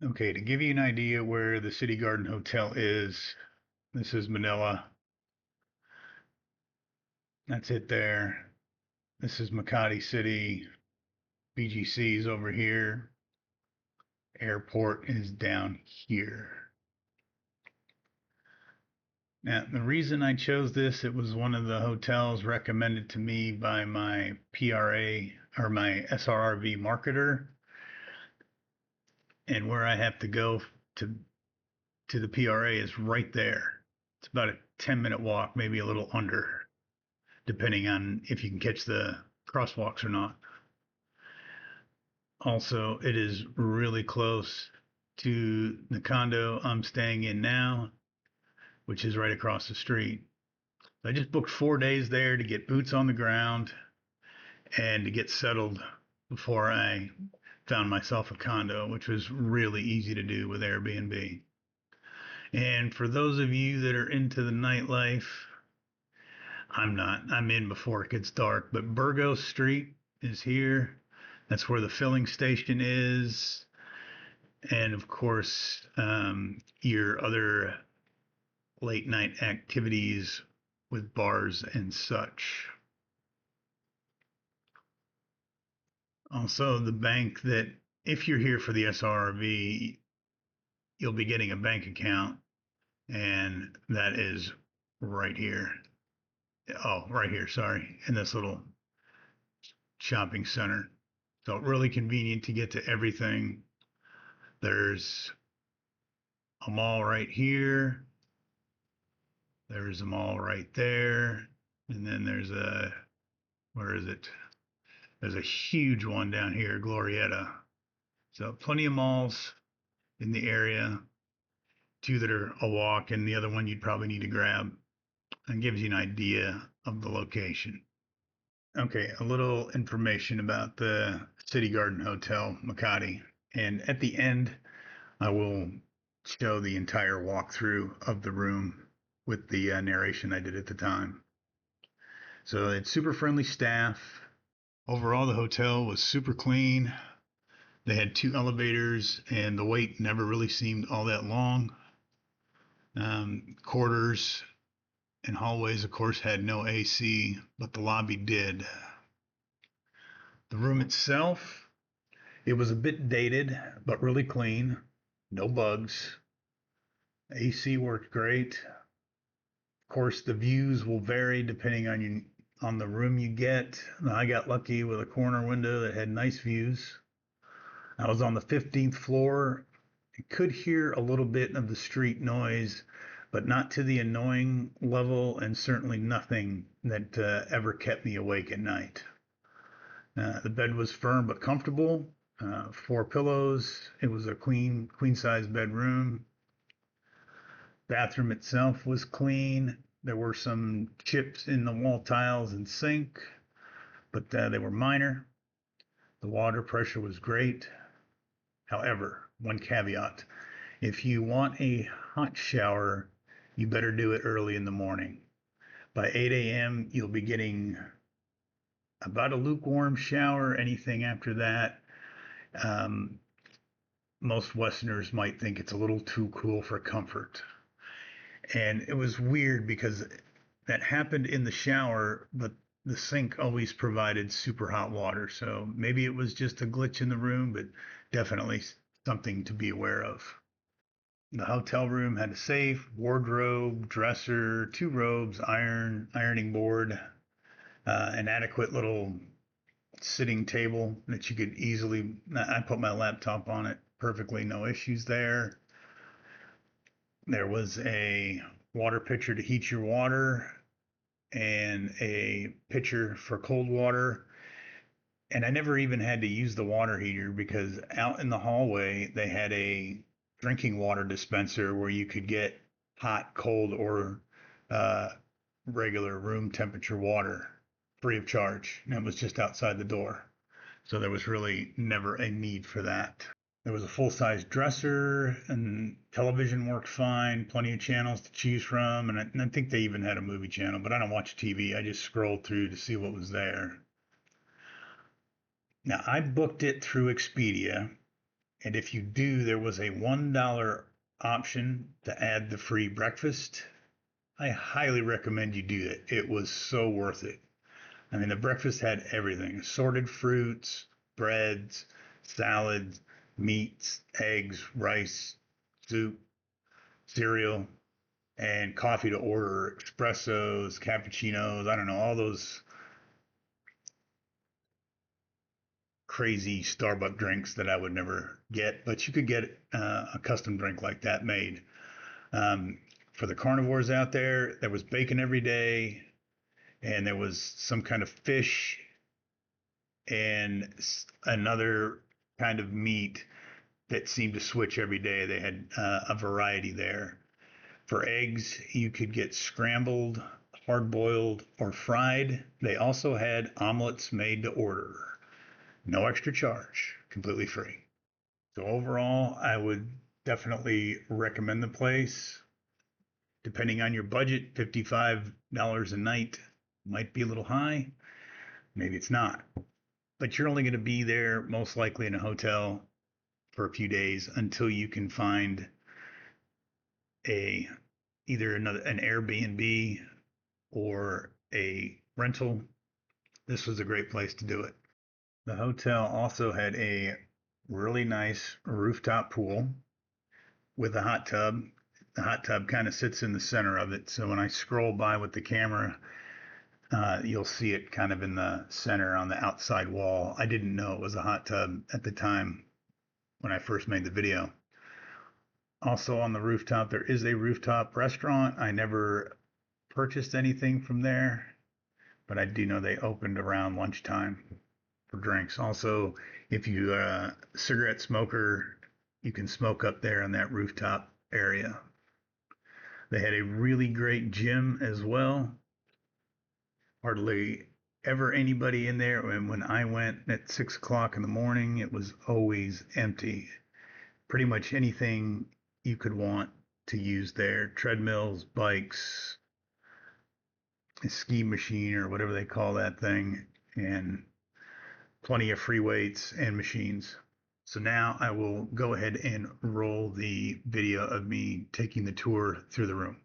Okay, to give you an idea where the City Garden Hotel is, this is Manila. That's it there. This is Makati City. BGC's over here. Airport is down here. Now, the reason I chose this, it was one of the hotels recommended to me by my PRA or my SRRV marketer, and where I have to go to to the PRA is right there. It's about a 10-minute walk, maybe a little under, depending on if you can catch the crosswalks or not. Also, it is really close to the condo I'm staying in now, which is right across the street. I just booked 4 days there to get boots on the ground and to get settled before I found myself a condo, which was really easy to do with Airbnb. And for those of you that are into the nightlife, I'm not. I'm in before it gets dark, but Burgos Street is here. That's where the filling station is. And of course, your other late night activities with bars and such. Also, the bank that, if you're here for the SRV, you'll be getting a bank account, and that is right here. Oh, right here, sorry, in this little shopping center. So, really convenient to get to everything. There's a mall right here. There's a mall right there. And then there's where is it? There's a huge one down here, Glorietta. So plenty of malls in the area. Two that are a walk, and the other one you'd probably need to grab. And gives you an idea of the location. Okay, a little information about the City Garden Hotel, Makati. And at the end, I will show the entire walkthrough of the room with the narration I did at the time. So it's super friendly staff. Overall, the hotel was super clean. They had two elevators, and the wait never really seemed all that long. Corridors and hallways, of course, had no AC, but the lobby did. The room itself, it was a bit dated, but really clean. No bugs. AC worked great. Of course, the views will vary depending on the room you get. I got lucky with a corner window that had nice views. I was on the 15th floor. I could hear a little bit of the street noise, but not to the annoying level, and certainly nothing that ever kept me awake at night. The bed was firm but comfortable. Four pillows. It was a queen size bedroom. Bathroom itself was clean. There were some chips in the wall tiles and sink, but they were minor. The water pressure was great. However, one caveat: if you want a hot shower, you better do it early in the morning. By 8 a.m., you'll be getting about a lukewarm shower. Anything after that, um, most Westerners might think it's a little too cool for comfort. And it was weird because that happened in the shower, but the sink always provided super hot water. So maybe it was just a glitch in the room, but definitely something to be aware of. The hotel room had a safe, wardrobe, dresser, two robes, ironing board, an adequate little sitting table that you could easily. I put my laptop on it perfectly, no issues there. There was a water pitcher to heat your water and a pitcher for cold water. And I never even had to use the water heater because out in the hallway they had a drinking water dispenser where you could get hot, cold, or uh, regular room temperature water free of charge. And it was just outside the door. So there was really never a need for that. There was a full-size dresser, and television worked fine, plenty of channels to choose from, and I think they even had a movie channel, but I don't watch TV. I just scrolled through to see what was there. Now, I booked it through Expedia, And if you do, there was a $1 option to add the free breakfast. I highly recommend you do it. It was so worth it. I mean, the breakfast had everything: assorted fruits, breads, salads, meats, eggs, rice, soup, cereal, and coffee to order, espressos, cappuccinos, I don't know, all those crazy Starbucks drinks that I would never get, but you could get a custom drink like that made. Um, for the carnivores out there, there was bacon every day, and there was some kind of fish and another kind of meat that seemed to switch every day. They had a variety there. For eggs, you could get scrambled, hard boiled, or fried. They also had omelets made to order. No extra charge, completely free. So overall, I would definitely recommend the place. Depending on your budget, $55 a night might be a little high. Maybe it's not. But you're only going to be there most likely in a hotel for a few days until you can find a either an Airbnb or a rental. This was a great place to do it. The hotel also had a really nice rooftop pool with a hot tub. The hot tub kind of sits in the center of it. So when I scroll by with the camera, you'll see it kind of in the center on the outside wall. I didn't know it was a hot tub at the time when I first made the video. Also on the rooftop, there is a rooftop restaurant. I never purchased anything from there, but I do know they opened around lunchtime for drinks. Also, if you're a cigarette smoker, you can smoke up there on that rooftop area. They had a really great gym as well. Hardly ever anybody in there. And when I went at 6 o'clock in the morning, it was always empty. Pretty much anything you could want to use there: treadmills, bikes, a ski machine, or whatever they call that thing, and plenty of free weights and machines. So now I will go ahead and roll the video of me taking the tour through the room.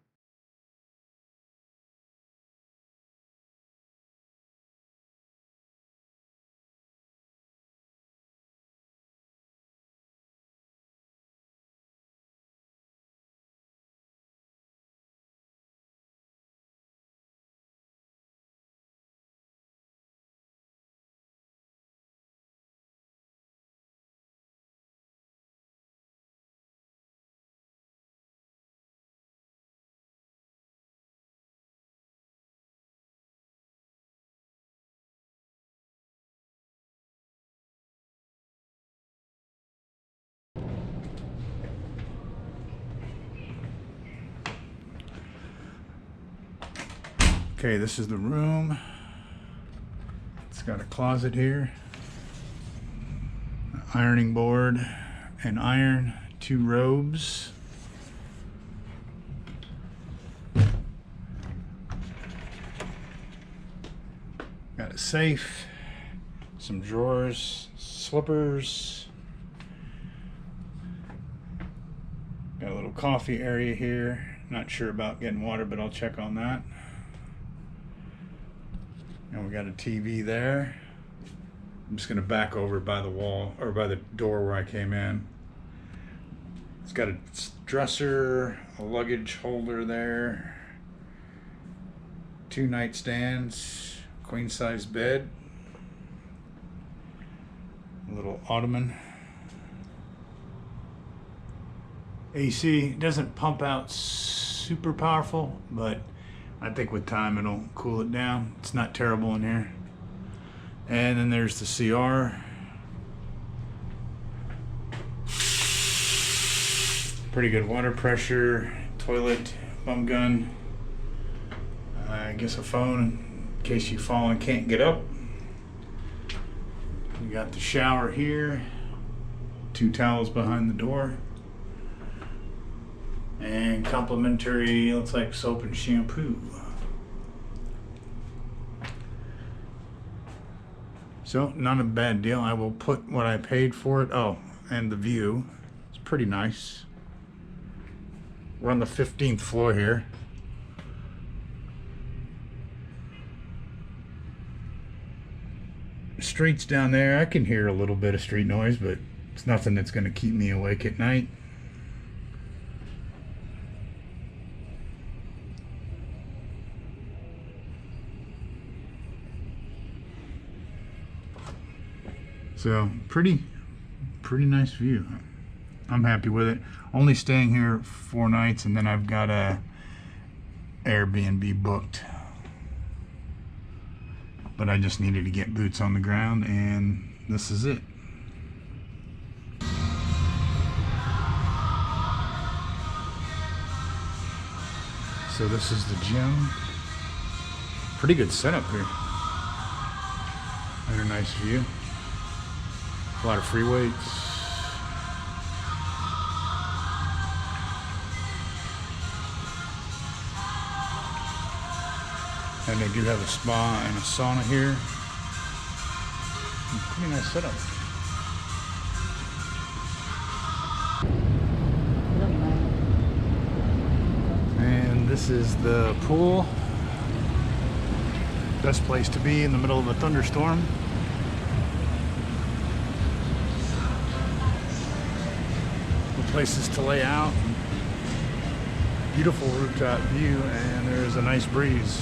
Okay, this is the room. It's got a closet here, an ironing board, an iron, 2 robes. Got a safe, some drawers, slippers. Got a little coffee area here. Not sure about getting water, but I'll check on that. And we got a TV there. I'm just gonna back over by the wall, or by the door where I came in. It's got a dresser, a luggage holder there, 2 nightstands, queen size bed, a little ottoman. AC doesn't pump out super powerful, but I think with time it'll cool it down. It's not terrible in here. And then there's the CR. Pretty good water pressure, toilet, bum gun. I guess a phone in case you fall and can't get up. You got the shower here. 2 towels behind the door. And complimentary, looks like soap and shampoo. So not a bad deal. I will put what I paid for it. Oh, and the view. It's pretty nice. We're on the 15th floor here. Streets down there, I can hear a little bit of street noise, but it's nothing that's going to keep me awake at night. So pretty nice view. I'm happy with it. Only staying here 4 nights, and then I've got a Airbnb booked. But I just needed to get boots on the ground, and this is it. So this is the gym. Pretty good setup here. And a nice view. A lot of free weights. And they do have a spa and a sauna here. Pretty nice setup. And this is the pool. Best place to be in the middle of a thunderstorm. Places to lay out. Beautiful rooftop view, and there's a nice breeze.